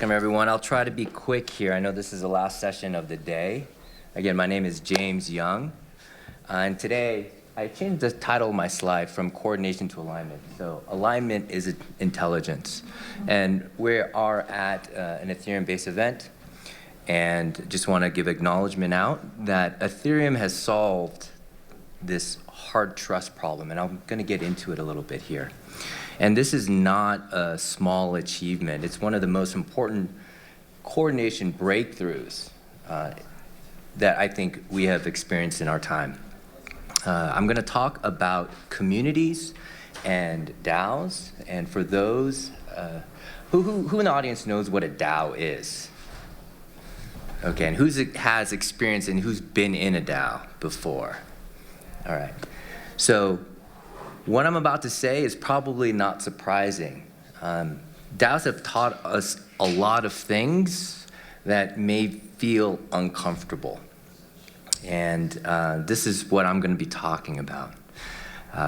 Welcome, everyone. I'll try to be quick here. I know this is the last session of the day. Again, my name is James Young. And today, I changed the title of my slide from coordination to alignment. So alignment is intelligence. And we are at an Ethereum-based event. And just want to give acknowledgement out that Ethereum has solved this hard trust problem. And I'm going to get into it a little bit here. And this is not a small achievement. It's one of the most important coordination breakthroughs that I think we have experienced in our time. I'm going to talk about communities and DAOs. And for those, who in the audience knows what a DAO is? Okay, and who has experience and who's been in a DAO before? All right, so what I'm about to say is probably not surprising. DAOs have taught us a lot of things that may feel uncomfortable. And this is what I'm going to be talking about.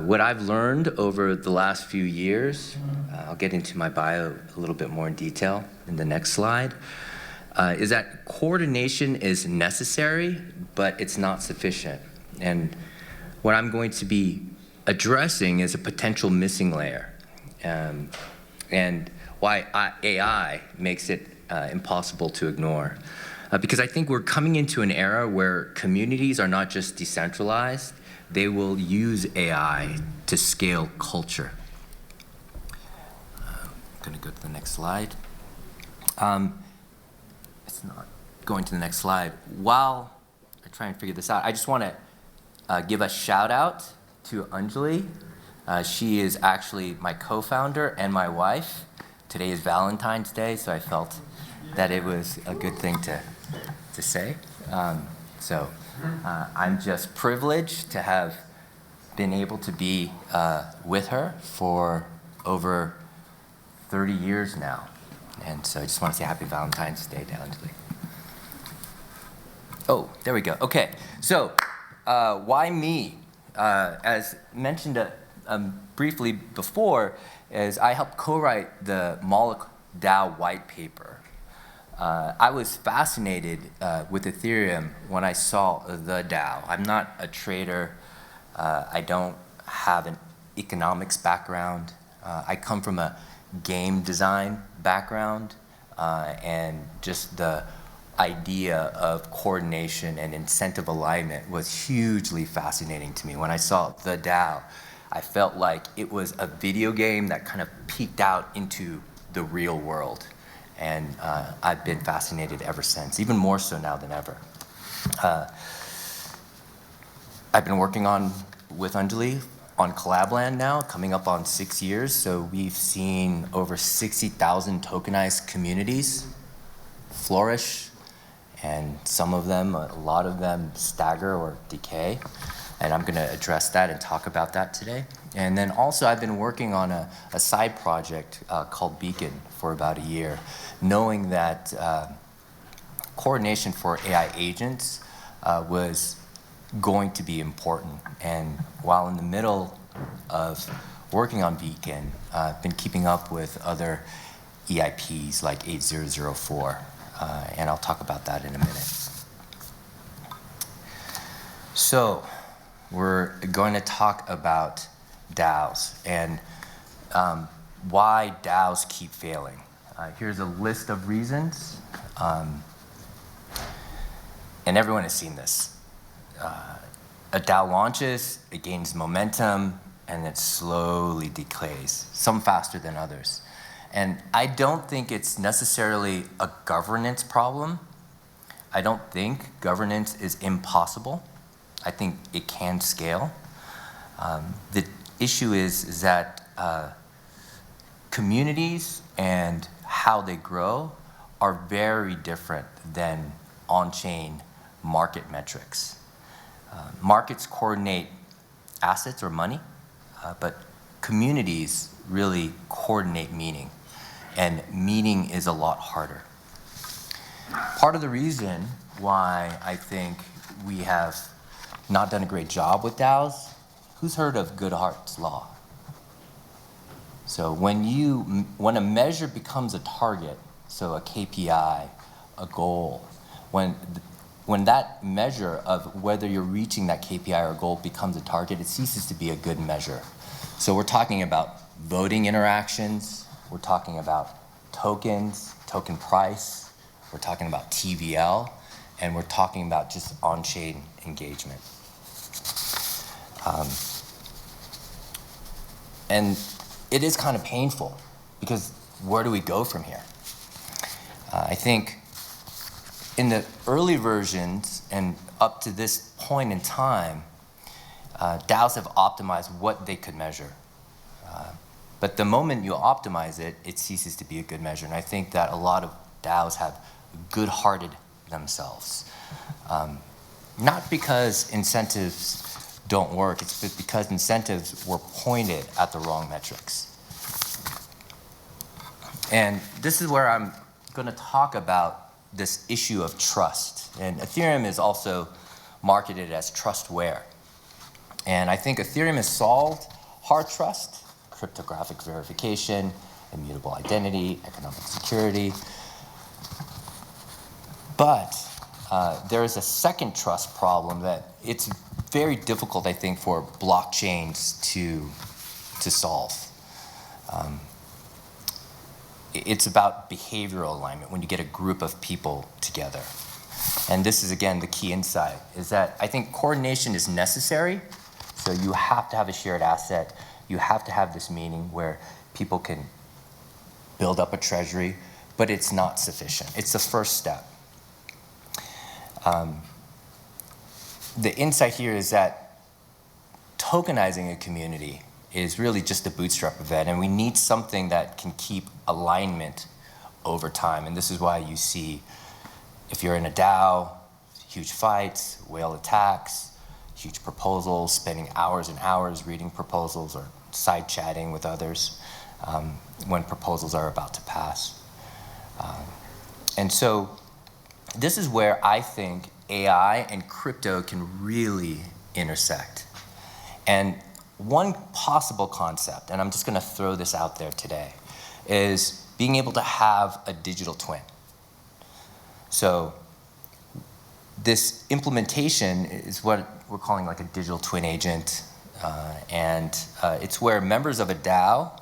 What I've learned over the last few years, I'll get into my bio a little bit more in detail in the next slide, is that coordination is necessary, but it's not sufficient. And what I'm going to be addressing is a potential missing layer, and why AI makes it impossible to ignore. Because I think we're coming into an era where communities are not just decentralized, they will use AI to scale culture. I'm gonna go to the next slide. It's not going to the next slide. While I try and figure this out, I just wanna give a shout out to Anjali. She is actually my co-founder and my wife. Today is Valentine's Day, so I felt that it was a good thing to say. I'm just privileged to have been able to be with her for over 30 years now. And so I just want to say happy Valentine's Day to Anjali. Oh, there we go. Okay, so why me? As mentioned briefly before, is I helped co-write the MolochDAO white paper. I was fascinated with Ethereum when I saw the DAO. I'm not a trader. I don't have an economics background. I come from a game design background, and just the idea of coordination and incentive alignment was hugely fascinating to me. When I saw the DAO, I felt like it was a video game that kind of peeked out into the real world. And I've been fascinated ever since, even more so now than ever. I've been working with Anjali on Collab.Land now, coming up on 6 years. So we've seen over 60,000 tokenized communities flourish, and some of them, a lot of them, stagger or decay. And I'm gonna address that and talk about that today. And then also I've been working on a side project called Beacon for about a year, knowing that coordination for AI agents was going to be important. And while in the middle of working on Beacon, I've been keeping up with other EIPs like 8004, and I'll talk about that in a minute. So we're going to talk about DAOs and why DAOs keep failing. Here's a list of reasons, and everyone has seen this. A DAO launches, it gains momentum, and it slowly decays, some faster than others. And I don't think it's necessarily a governance problem. I don't think governance is impossible. I think it can scale. The issue is that communities and how they grow are very different than on-chain market metrics. Markets coordinate assets or money, but communities really coordinate meaning, and meaning is a lot harder. Part of the reason why I think we have not done a great job with DAOs, who's heard of Goodhart's law? So when a measure becomes a target, so a KPI, a goal, when that measure of whether you're reaching that KPI or goal becomes a target, it ceases to be a good measure. So we're talking about voting interactions, we're talking about tokens, token price, we're talking about TVL, and we're talking about just on-chain engagement. And it is kind of painful, because where do we go from here? I think in the early versions and up to this point in time, DAOs have optimized what they could measure. But the moment you optimize it, it ceases to be a good measure. And I think that a lot of DAOs have good-hearted themselves. Not because incentives don't work, it's because incentives were pointed at the wrong metrics. And this is where I'm going to talk about this issue of trust. And Ethereum is also marketed as trustware. And I think Ethereum has solved hard trust, cryptographic verification, immutable identity, economic security. But there is a second trust problem that it's very difficult, I think, for blockchains to solve. It's about behavioral alignment when you get a group of people together. And this is, again, the key insight, is that I think coordination is necessary. So you have to have a shared asset. You have to have this meeting where people can build up a treasury, but it's not sufficient. It's the first step. The insight here is that tokenizing a community is really just a bootstrap event, and we need something that can keep alignment over time. And this is why you see, if you're in a DAO, huge fights, whale attacks, huge proposals, spending hours and hours reading proposals or side chatting with others when proposals are about to pass. And so this is where I think AI and crypto can really intersect. And one possible concept, and I'm just going to throw this out there today, is being able to have a digital twin. So this implementation is what we're calling like a digital twin agent. It's where members of a DAO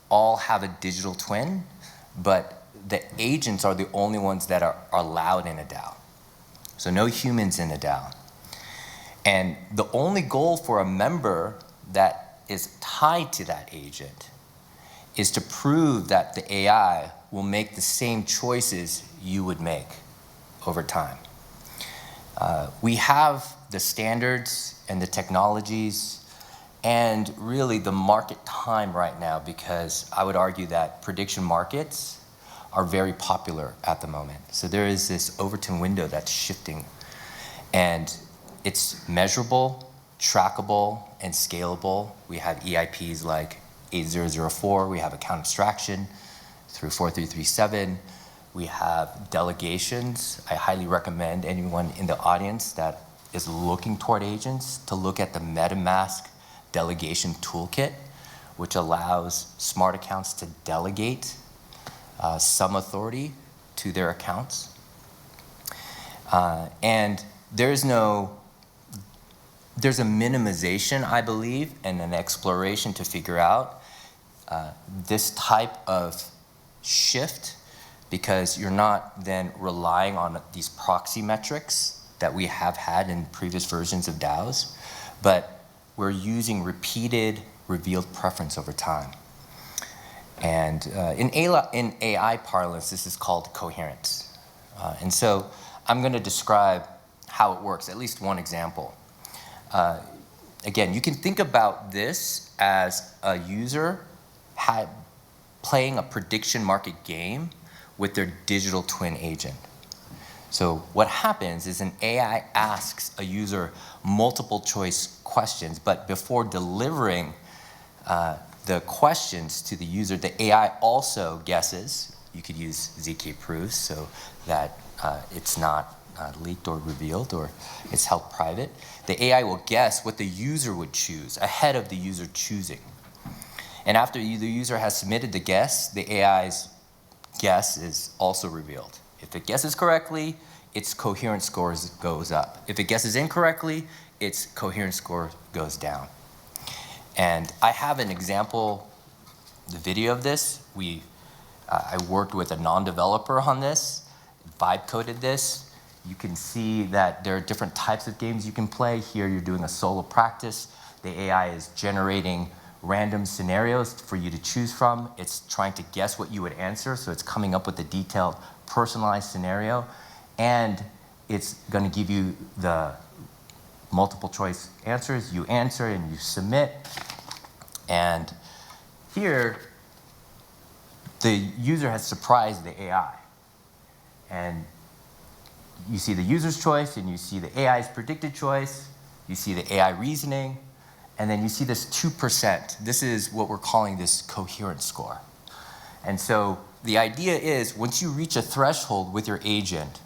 all have a digital twin, but the agents are the only ones that are allowed in a DAO. So no humans in a DAO. And the only goal for a member that is tied to that agent is to prove that the AI will make the same choices you would make over time. We have the standards and the technologies and really the market time right now, because I would argue that prediction markets are very popular at the moment. So there is this Overton window that's shifting, and it's measurable, trackable, and scalable. We have EIPs like 8004. We have account abstraction through 4337. We have delegations. I highly recommend anyone in the audience that is looking toward agents to look at the MetaMask delegation toolkit, which allows smart accounts to delegate some authority to their accounts. And there's a minimization, I believe, and an exploration to figure out this type of shift, because you're not then relying on these proxy metrics that we have had in previous versions of DAOs, but we're using repeated revealed preference over time. And in AI parlance, this is called coherence. And so I'm going to describe how it works, at least one example. Again, you can think about this as a user playing a prediction market game with their digital twin agent. So what happens is an AI asks a user multiple choice questions, but before delivering the questions to the user, the AI also guesses. You could use ZK proofs so that it's not leaked or revealed, or it's held private. The AI will guess what the user would choose ahead of the user choosing. And after the user has submitted the guess, the AI's guess is also revealed. If it guesses correctly, its coherence score goes up. If it guesses incorrectly, its coherence score goes down. And I have an example, the video of this. I worked with a non-developer on this, vibe coded this. You can see that there are different types of games you can play. Here you're doing a solo practice. The AI is generating random scenarios for you to choose from. It's trying to guess what you would answer, so it's coming up with a detailed, personalized scenario, and it's going to give you the multiple choice answers. You answer and you submit, and here the user has surprised the AI. And you see the user's choice, and you see the AI's predicted choice, you see the AI reasoning, and then you see this 2%. This is what we're calling this coherence score. And so the idea is once you reach a threshold with your agent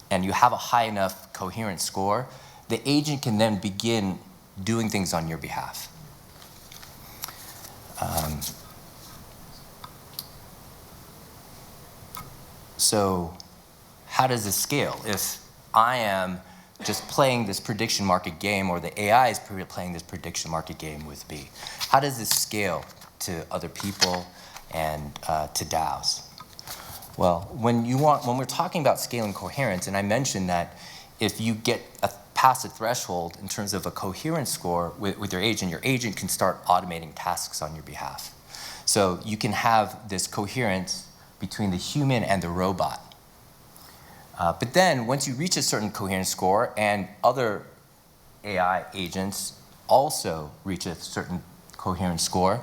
and you have a high enough coherence score, the agent can then begin doing things on your behalf. So how does this scale? If I am just playing this prediction market game, or the AI is playing this prediction market game with me, how does this scale to other people and to DAOs? Well, when we're talking about scaling coherence, and I mentioned that if you get past a threshold in terms of a coherence score with your agent can start automating tasks on your behalf. So you can have this coherence between the human and the robot. But then once you reach a certain coherence score and other AI agents also reach a certain coherence score,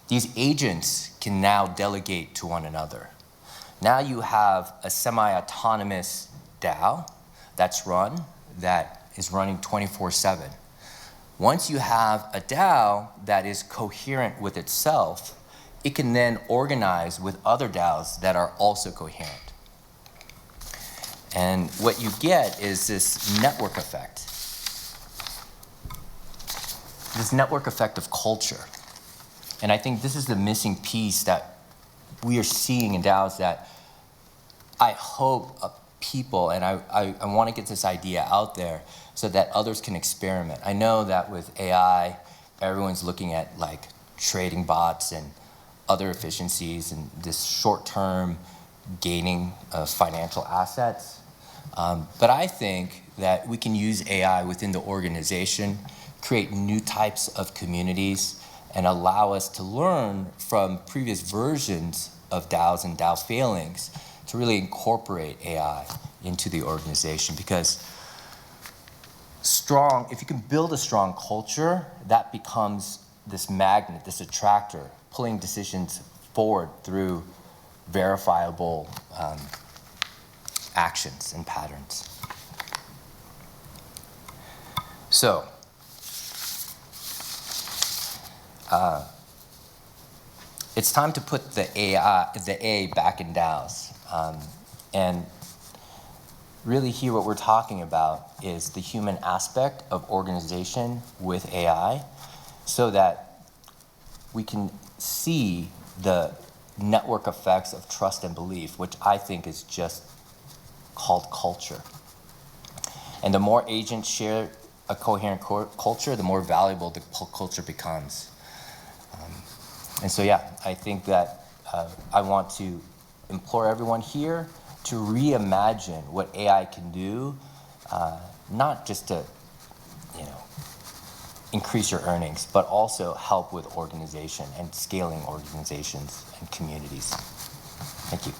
these agents can now delegate to one another. Now you have a semi-autonomous DAO that is running 24/7. Once you have a DAO that is coherent with itself, it can then organize with other DAOs that are also coherent. And what you get is this network effect. This network effect of culture. And I think this is the missing piece that we are seeing in DAOs that I hope people, and I want to get this idea out there so that others can experiment. I know that with AI, everyone's looking at like trading bots and other efficiencies and this short-term gaining of financial assets. But I think that we can use AI within the organization, create new types of communities, and allow us to learn from previous versions of DAOs and DAO failings to really incorporate AI into the organization. Because if you can build a strong culture, that becomes this magnet, this attractor, pulling decisions forward through verifiable actions and patterns. So, it's time to put the A back in DAOs. And really here what we're talking about is the human aspect of organization with AI so that we can see the network effects of trust and belief, which I think is just called culture. And the more agents share a coherent culture, the more valuable the culture becomes. And so, yeah, I think that I want to implore everyone here to reimagine what AI can do, not just to, increase your earnings, but also help with organization and scaling organizations and communities. Thank you.